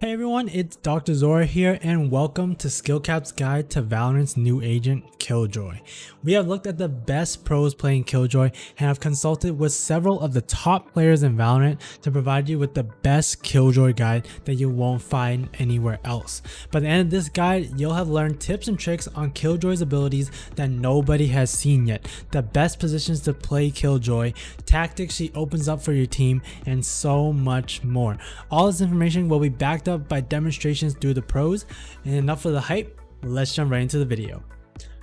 Hey everyone, it's Dr. Zora here and welcome to SkillCapped's guide to Valorant's new agent, Killjoy. We have looked at the best pros playing Killjoy and have consulted with several of the top players in Valorant to provide you with the best Killjoy guide that you won't find anywhere else. By the end of this guide, you'll have learned tips and tricks on Killjoy's abilities that nobody has seen yet, the best positions to play Killjoy, tactics she opens up for your team, and so much more. All this information will be backed up by demonstrations through the pros, and enough of the hype, let's jump right into the video.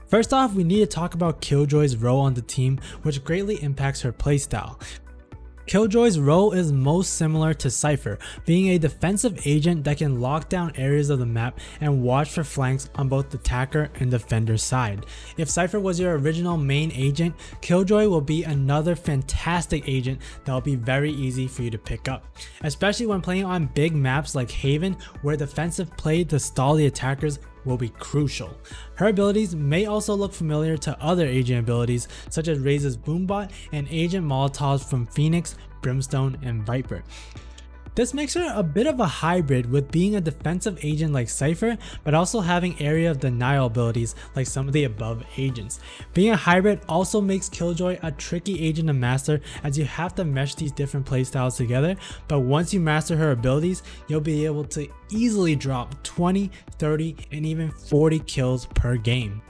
First off, we need to talk about Killjoy's role on the team, which greatly impacts her playstyle. Killjoy's role is most similar to Cypher, being a defensive agent that can lock down areas of the map and watch for flanks on both the attacker and defender side. If Cypher was your original main agent, Killjoy will be another fantastic agent that will be very easy for you to pick up, especially when playing on big maps like Haven, where defensive play to stall the attackers will be crucial. Her abilities may also look familiar to other agent abilities such as Raze's Boombot and Agent Molotovs from Phoenix, Brimstone, and Viper. This makes her a bit of a hybrid with being a defensive agent like Cypher, but also having area of denial abilities like some of the above agents. Being a hybrid also makes Killjoy a tricky agent to master, as you have to mesh these different playstyles together, but once you master her abilities, you'll be able to easily drop 20, 30, and even 40 kills per game.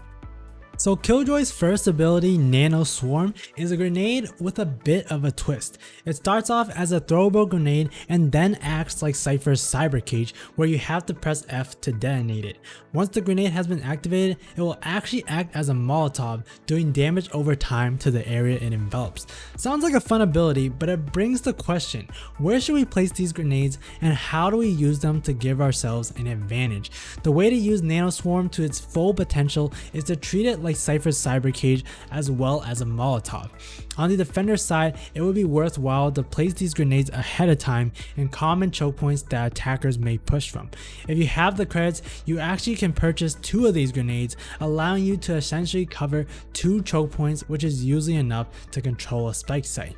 So Killjoy's first ability, Nanoswarm, is a grenade with a bit of a twist. It starts off as a throwable grenade and then acts like Cypher's Cyber Cage, where you have to press F to detonate it. Once the grenade has been activated, it will actually act as a Molotov, doing damage over time to the area it envelops. Sounds like a fun ability, but it brings the question, where should we place these grenades and how do we use them to give ourselves an advantage? The way to use Nanoswarm to its full potential is to treat it like Cypher's Cyber Cage as well as a Molotov. On the defender side, it would be worthwhile to place these grenades ahead of time in common choke points that attackers may push from. If you have the credits, you actually can purchase 2 of these grenades, allowing you to essentially cover 2 choke points, which is usually enough to control a spike site.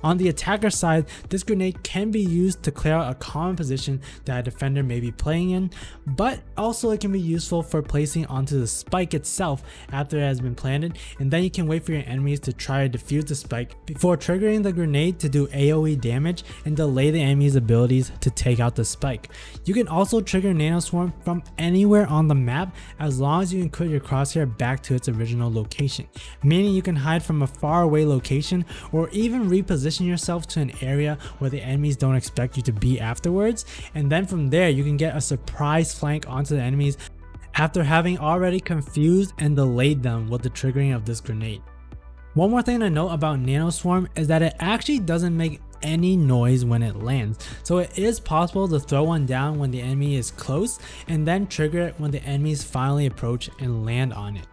On the attacker side, this grenade can be used to clear out a common position that a defender may be playing in, but also it can be useful for placing onto the spike itself after it has been planted, and then you can wait for your enemies to try to defuse the spike before triggering the grenade to do AoE damage and delay the enemy's abilities to take out the spike. You can also trigger Nanoswarm from anywhere on the map as long as you can put your crosshair back to its original location, meaning you can hide from a far away location or even reposition yourself to an area where the enemies don't expect you to be afterwards, and then from there you can get a surprise flank onto the enemies after having already confused and delayed them with the triggering of this grenade. One more thing to note about Nanoswarm is that it actually doesn't make any noise when it lands, so it is possible to throw one down when the enemy is close and then trigger it when the enemies finally approach and land on it.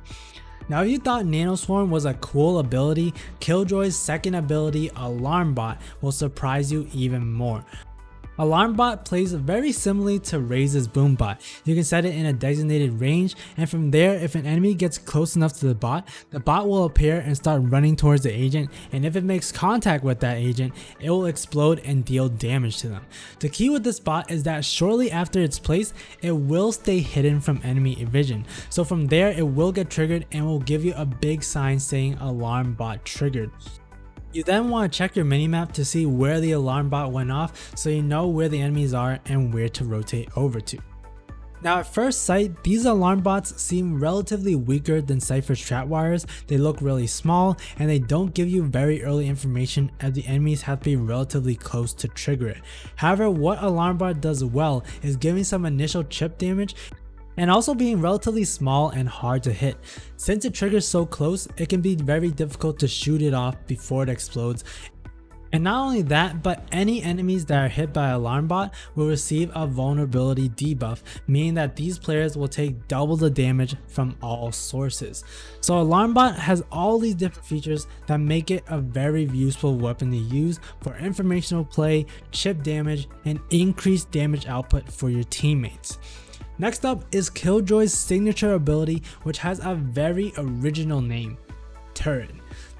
Now, if you thought Nanoswarm was a cool ability, Killjoy's second ability, Alarmbot, will surprise you even more. Alarmbot plays very similarly to Raze's Boombot. You can set it in a designated range, and from there, if an enemy gets close enough to the bot will appear and start running towards the agent, and if it makes contact with that agent, it will explode and deal damage to them. The key with this bot is that shortly after it's placed, it will stay hidden from enemy vision. So from there, it will get triggered and will give you a big sign saying Alarmbot triggered. You then want to check your minimap to see where the Alarmbot went off so you know where the enemies are and where to rotate over to. Now, at first sight, these Alarmbots seem relatively weaker than Cypher's Trapwires. They look really small and they don't give you very early information, as the enemies have to be relatively close to trigger it. However, what Alarmbot does well is giving some initial chip damage and also being relatively small and hard to hit. Since it triggers so close, it can be very difficult to shoot it off before it explodes. And not only that, but any enemies that are hit by Alarmbot will receive a vulnerability debuff, meaning that these players will take double the damage from all sources. So Alarmbot has all these different features that make it a very useful weapon to use for informational play, chip damage, and increased damage output for your teammates. Next up is Killjoy's signature ability, which has a very original name, Turret.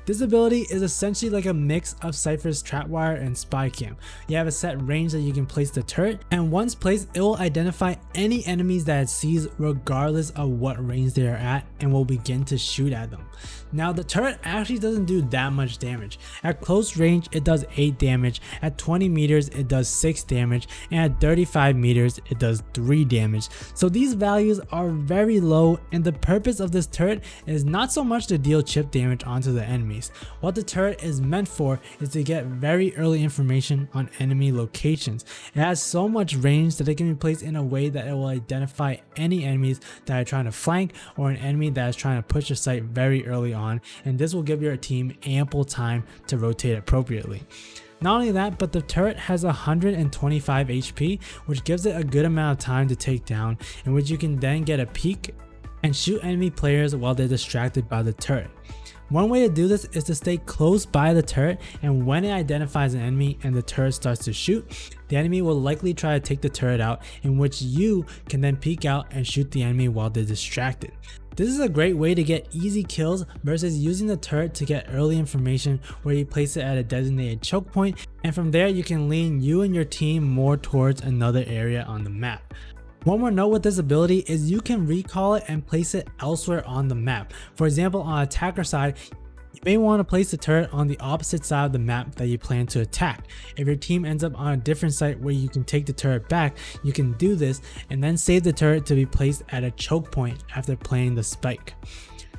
This ability is essentially like a mix of Cypher's Trapwire and Spy Cam. You have a set range that you can place the turret, and once placed it will identify any enemies that it sees regardless of what range they are at and will begin to shoot at them. Now the turret actually doesn't do that much damage. At close range it does 8 damage, at 20 meters it does 6 damage, and at 35 meters it does 3 damage. So these values are very low, and the purpose of this turret is not so much to deal chip damage onto the enemies. What the turret is meant for is to get very early information on enemy locations. It has so much range that it can be placed in a way that it will identify any enemies that are trying to flank or an enemy that is trying to push a site very early on, and this will give your team ample time to rotate appropriately. Not only that, but the turret has 125 HP, which gives it a good amount of time to take down, in which you can then get a peek and shoot enemy players while they're distracted by the turret. One way to do this is to stay close by the turret, and when it identifies an enemy and the turret starts to shoot, the enemy will likely try to take the turret out, in which you can then peek out and shoot the enemy while they're distracted. This is a great way to get easy kills versus using the turret to get early information where you place it at a designated choke point, and from there you can lean you and your team more towards another area on the map. One more note with this ability is you can recall it and place it elsewhere on the map. For example, on attacker side, you may want to place the turret on the opposite side of the map that you plan to attack. If your team ends up on a different site where you can take the turret back, you can do this and then save the turret to be placed at a choke point after playing the spike.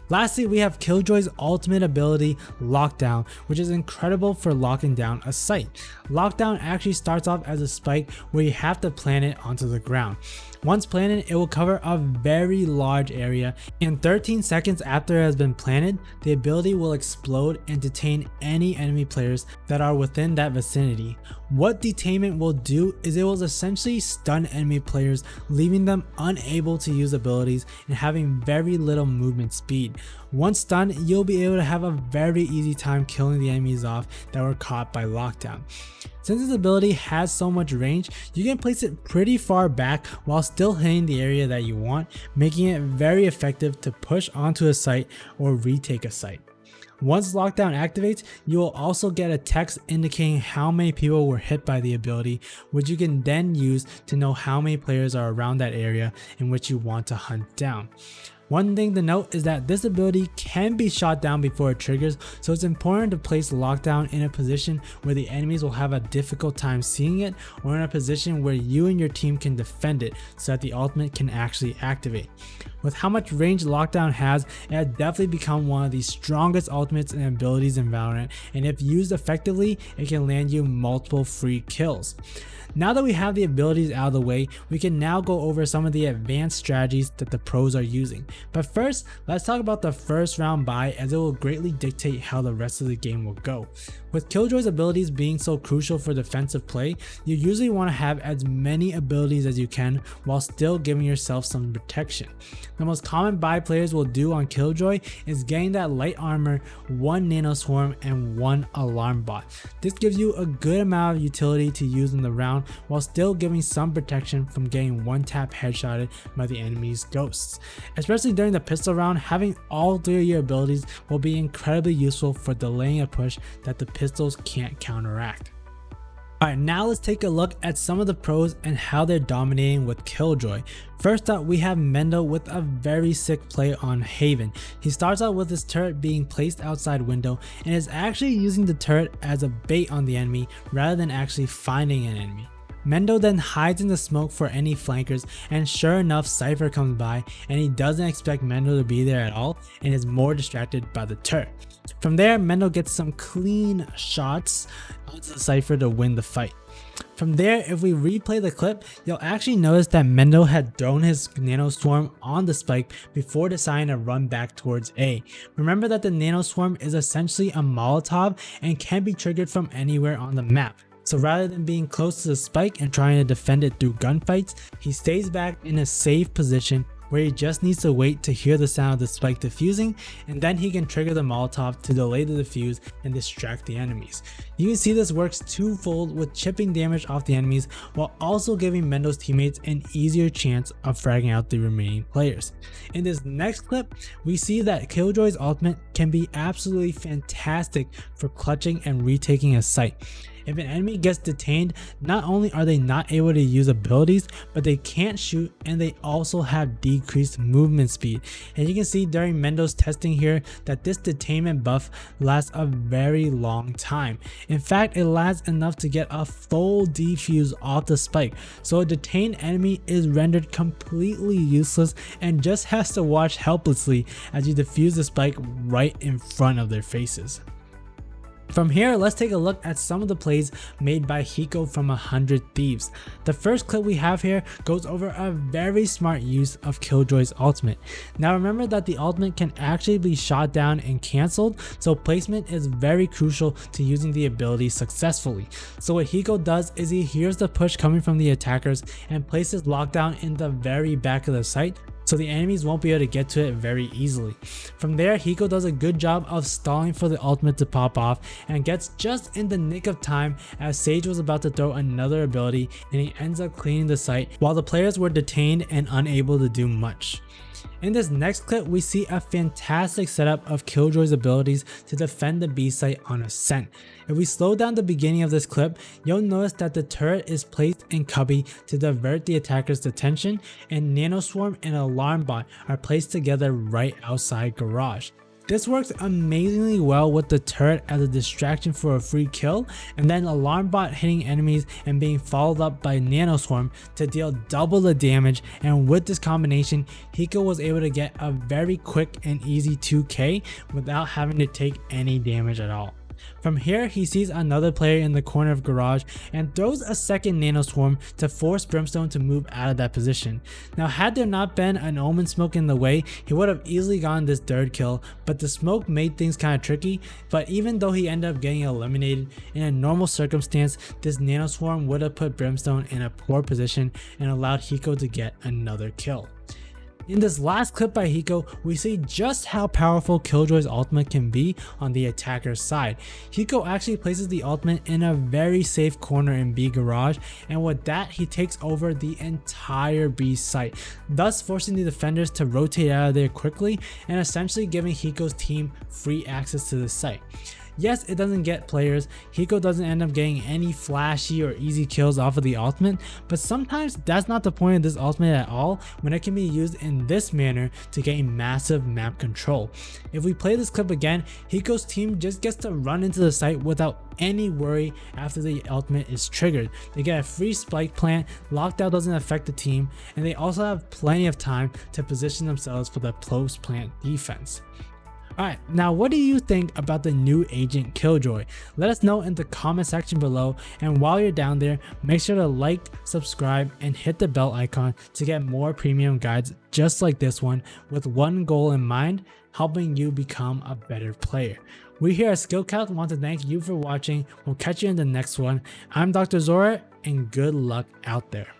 Lastly, we have Killjoy's ultimate ability, Lockdown, which is incredible for locking down a site. Lockdown actually starts off as a spike where you have to plant it onto the ground. Once planted, it will cover a very large area, and 13 seconds after it has been planted, the ability will explode and detain any enemy players that are within that vicinity. What detainment will do is it will essentially stun enemy players, leaving them unable to use abilities and having very little movement speed. Once stunned, you'll be able to have a very easy time killing the enemies off that were caught by Lockdown. Since this ability has so much range, you can place it pretty far back while still hitting the area that you want, making it very effective to push onto a site or retake a site. Once Lockdown activates, you will also get a text indicating how many people were hit by the ability, which you can then use to know how many players are around that area in which you want to hunt down. One thing to note is that this ability can be shot down before it triggers, so it's important to place Lockdown in a position where the enemies will have a difficult time seeing it, or in a position where you and your team can defend it so that the ultimate can actually activate. With how much range Lockdown has, it has definitely become one of the strongest ultimates and abilities in Valorant, and if used effectively, it can land you multiple free kills. Now that we have the abilities out of the way, we can now go over some of the advanced strategies that the pros are using. But first, let's talk about the first round buy, as it will greatly dictate how the rest of the game will go. With Killjoy's abilities being so crucial for defensive play, you usually want to have as many abilities as you can while still giving yourself some protection. The most common buy players will do on Killjoy is getting that light armor, 1 Nanoswarm, and 1 Alarmbot. This gives you a good amount of utility to use in the round while still giving some protection from getting one tap headshotted by the enemy's ghosts. Especially during the pistol round, having all 3 of your abilities will be incredibly useful for delaying a push that the pistols can't counteract. Alright, now let's take a look at some of the pros and how they're dominating with Killjoy. First up, we have Mendo with a very sick play on Haven. He starts out with his turret being placed outside window and is actually using the turret as a bait on the enemy rather than actually finding an enemy. Mendo then hides in the smoke for any flankers, and sure enough, Cypher comes by and he doesn't expect Mendo to be there at all and is more distracted by the turret. From there, Mendo gets some clean shots onto the Cypher to win the fight. From there, if we replay the clip, you'll actually notice that Mendo had thrown his Nanoswarm on the spike before deciding to run back towards A. Remember that the Nanoswarm is essentially a Molotov and can be triggered from anywhere on the map. So rather than being close to the spike and trying to defend it through gunfights, he stays back in a safe position, where he just needs to wait to hear the sound of the spike defusing, and then he can trigger the Molotov to delay the defuse and distract the enemies. You can see this works twofold with chipping damage off the enemies while also giving Mendo's teammates an easier chance of fragging out the remaining players. In this next clip, we see that Killjoy's ultimate can be absolutely fantastic for clutching and retaking a site. If an enemy gets detained, not only are they not able to use abilities, but they can't shoot and they also have decreased movement speed. And you can see during Mendo's testing here that this detainment buff lasts a very long time. In fact, it lasts enough to get a full defuse off the spike. So a detained enemy is rendered completely useless and just has to watch helplessly as you defuse the spike right in front of their faces. From here, let's take a look at some of the plays made by Hiko from 100 Thieves. The first clip we have here goes over a very smart use of Killjoy's ultimate. Now remember that the ultimate can actually be shot down and cancelled, so placement is very crucial to using the ability successfully. So what Hiko does is he hears the push coming from the attackers and places lockdown in the very back of the site, so the enemies won't be able to get to it very easily. From there, Hiko does a good job of stalling for the ultimate to pop off and gets just in the nick of time as Sage was about to throw another ability and he ends up cleaning the site while the players were detained and unable to do much. In this next clip, we see a fantastic setup of Killjoy's abilities to defend the B site on ascent. If we slow down the beginning of this clip, you'll notice that the turret is placed in cubby to divert the attacker's attention, and Nanoswarm and Alarmbot are placed together right outside garage. This works amazingly well with the turret as a distraction for a free kill, and then Alarmbot hitting enemies and being followed up by Nanoswarm to deal double the damage, and with this combination, Hiko was able to get a very quick and easy 2k without having to take any damage at all. From here, he sees another player in the corner of garage and throws a second Nanoswarm to force Brimstone to move out of that position. Now had there not been an Omen smoke in the way, he would have easily gotten this third kill, but the smoke made things kind of tricky. But even though he ended up getting eliminated, in a normal circumstance, this Nanoswarm would have put Brimstone in a poor position and allowed Hiko to get another kill. In this last clip by Hiko, we see just how powerful Killjoy's ultimate can be on the attacker's side. Hiko actually places the ultimate in a very safe corner in B garage, and with that he takes over the entire B site, thus forcing the defenders to rotate out of there quickly and essentially giving Hiko's team free access to the site. Yes, it doesn't get players, Hiko doesn't end up getting any flashy or easy kills off of the ultimate, but sometimes that's not the point of this ultimate at all when it can be used in this manner to gain massive map control. If we play this clip again, Hiko's team just gets to run into the site without any worry after the ultimate is triggered. They get a free spike plant, lockdown doesn't affect the team, and they also have plenty of time to position themselves for the post plant defense. Alright, now what do you think about the new agent Killjoy? Let us know in the comment section below, and while you're down there, make sure to like, subscribe, and hit the bell icon to get more premium guides just like this one, with one goal in mind: helping you become a better player. We here at SkillCapped want to thank you for watching. We'll catch you in the next one. I'm Dr. Zora, and good luck out there.